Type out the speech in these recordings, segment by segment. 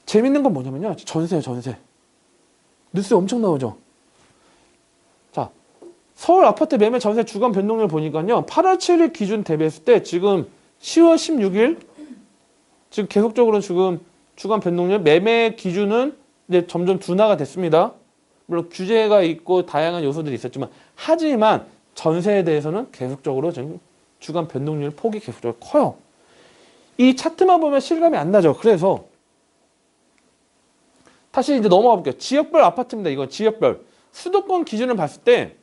재밌는 건 뭐냐면요. 전세요, 전세. 뉴스에 엄청 나오죠. 자, 서울 아파트 매매 전세 주간 변동률 보니까요. 8월 7일 기준 대비했을 때 지금 10월 16일 지금 계속적으로 지금 주간 변동률 매매 기준은 이제 점점 둔화가 됐습니다. 물론 규제가 있고 다양한 요소들이 있었지만 하지만 전세에 대해서는 계속적으로 지금 주간 변동률 폭이 계속적으로 커요. 이 차트만 보면 실감이 안 나죠. 그래서 다시 이제 넘어가 볼게요. 지역별 아파트입니다. 이건 지역별. 수도권 기준을 봤을 때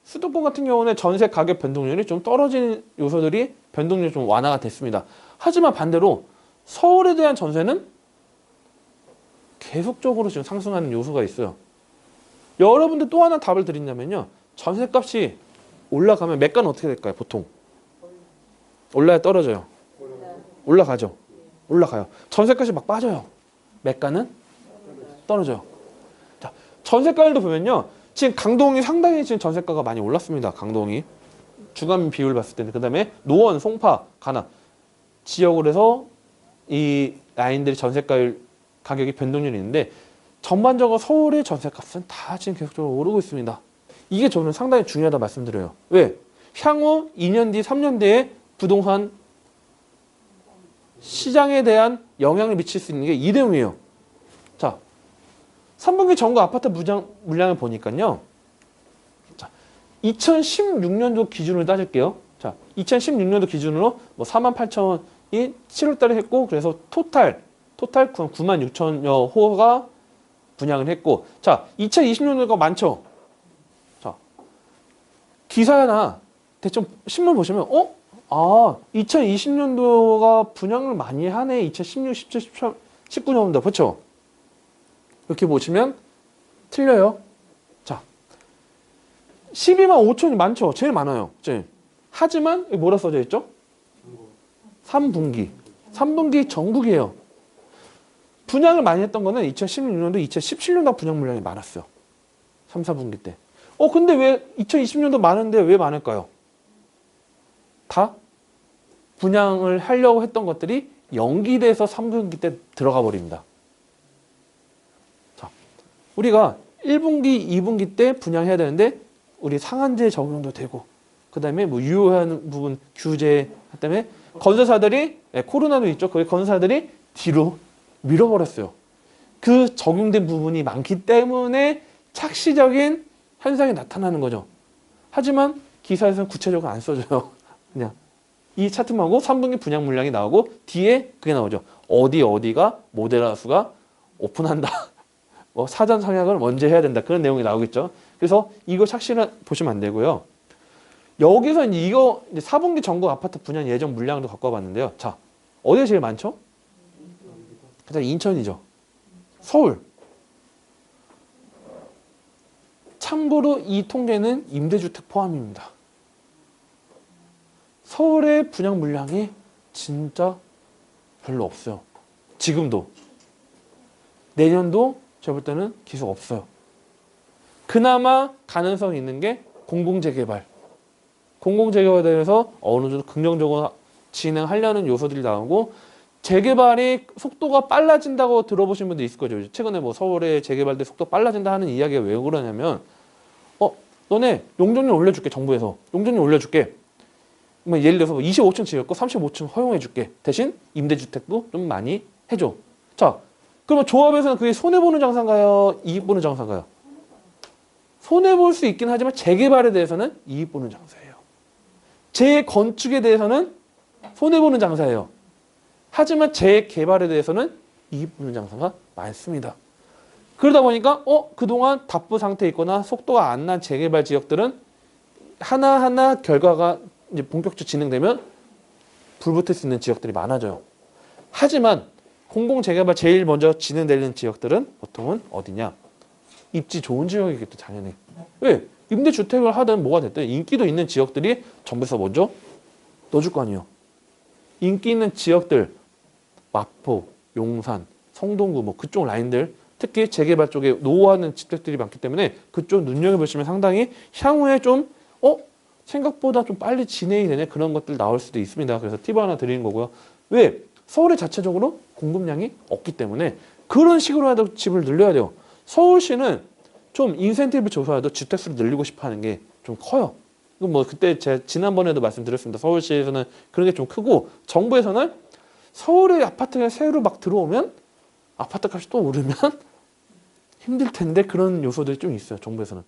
수도권 같은 경우는 전세 가격 변동률이 좀 떨어진 요소들이 변동률이 좀 완화가 됐습니다. 하지만 반대로 서울에 대한 전세는 계속적으로 지금 상승하는 요소가 있어요. 여러분들 또 하나 답을 드린다면요. 전세값이 올라가면 매가는 어떻게 될까요? 보통 올라야 떨어져요. 올라가죠. 올라가요. 전세값이 막 빠져요. 매가는 떨어져요. 자, 전세가율도 보면요. 지금 강동이 상당히 지금 전세가가 많이 올랐습니다. 강동이 주간 비율 봤을 때는. 그 다음에 노원, 송파, 가남 지역으로 해서 이 라인들이 전세가율 가격이 변동률이 있는데 전반적으로 서울의 전세값은 다 지금 계속적으로 오르고 있습니다. 이게 저는 상당히 중요하다 말씀드려요. 왜? 향후 2년 뒤, 3년 뒤에 부동산 시장에 대한 영향을 미칠 수 있는 게 이 내용이에요. 자, 3분기 전국 아파트 물량을 보니까요. 자, 2016년도 기준으로 따질게요. 자, 2016년도 기준으로 뭐 48,000이 7월 달에 했고 그래서 토탈 96,000여 호가 분양을 했고 자, 2020년도가 많죠. 자, 기사나 대충 신문 보시면 2020년도가 분양을 많이 하네. 2016, 17, 18, 19년도 그렇죠? 이렇게 보시면 틀려요. 자, 12만 5천이 많죠. 제일 많아요. 제일. 하지만 뭐라 써져 있죠? 3분기. 3분기 전국이에요. 분양을 많이 했던 거는 2016년도, 2017년도 분양 물량이 많았어요. 3, 4분기 때. 근데 왜 2020년도 많은데 왜 많을까요? 다 분양을 하려고 했던 것들이 연기돼서 3분기 때 들어가 버립니다. 자, 우리가 1분기, 2분기 때 분양해야 되는데 우리 상한제 적용도 되고 그 다음에 뭐 유효한 부분 규제 때문에 건설사들이 코로나도 있죠. 그 건설사들이 뒤로 밀어버렸어요. 그 적용된 부분이 많기 때문에 착시적인 현상이 나타나는 거죠. 하지만 기사에서는 구체적으로 안 써줘요. 그냥 이 차트만 하고 3분기 분양 물량이 나오고 뒤에 그게 나오죠. 어디가 모델하우스가 오픈한다. 뭐 사전 청약을 먼저 해야 된다. 그런 내용이 나오겠죠. 그래서 이거 착시를 보시면 안 되고요. 여기서 이거 4분기 전국 아파트 분양 예정 물량도 갖고 와봤는데요. 자, 어디가 제일 많죠? 가장 인천이죠. 서울. 참고로 이 통계는 임대주택 포함입니다. 서울의 분양 물량이 진짜 별로 없어요. 지금도. 내년도 제가 볼 때는 계속 없어요. 그나마 가능성이 있는 게 공공재개발. 공공재개발에 대해서 어느 정도 긍정적으로 진행하려는 요소들이 나오고 재개발이 속도가 빨라진다고 들어보신 분도 있을 거죠. 최근에 뭐 서울의 재개발대 속도 빨라진다 하는 이야기가 왜 그러냐면 너네 용적률 올려줄게. 정부에서 용적률 올려줄게. 뭐 예를 들어서 25층 지었고 35층 허용해줄게. 대신 임대주택도 좀 많이 해줘. 자, 그러면 조합에서는 그게 손해보는 장사인가요? 이익보는 장사인가요? 손해볼 수 있긴 하지만 재개발에 대해서는 이익보는 장사예요. 재건축에 대해서는 손해보는 장사예요. 하지만 재개발에 대해서는 이익보는 장사가 많습니다. 그러다 보니까 그동안 답부 상태에 있거나 속도가 안 난 재개발 지역들은 하나하나 결과가 이제 본격적으로 진행되면 불붙을 수 있는 지역들이 많아져요. 하지만 공공재개발 제일 먼저 진행되는 지역들은 보통은 어디냐? 입지 좋은 지역이겠죠, 당연히. 왜? 임대주택을 하든 뭐가 됐든 인기도 있는 지역들이 정부에서 먼저 넣어줄 거 아니에요. 인기 있는 지역들, 마포, 용산, 성동구 뭐 그쪽 라인들 특히 재개발 쪽에 노후하는 주택들이 많기 때문에 그쪽 눈여겨보시면 상당히 향후에 좀 생각보다 좀 빨리 진행이 되는 그런 것들 나올 수도 있습니다. 그래서 팁 하나 드리는 거고요. 왜? 서울에 자체적으로 공급량이 없기 때문에 그런 식으로라도 집을 늘려야 돼요. 서울시는 좀 인센티브 줘서라도 주택수를 늘리고 싶어 하는 게 좀 커요. 이거 뭐 그때 제가 지난번에도 말씀드렸습니다. 서울시에서는 그런 게 좀 크고 정부에서는 서울에 아파트가 새로 막 들어오면 아파트 값이 또 오르면 힘들 텐데 그런 요소들이 좀 있어요. 정부에서는.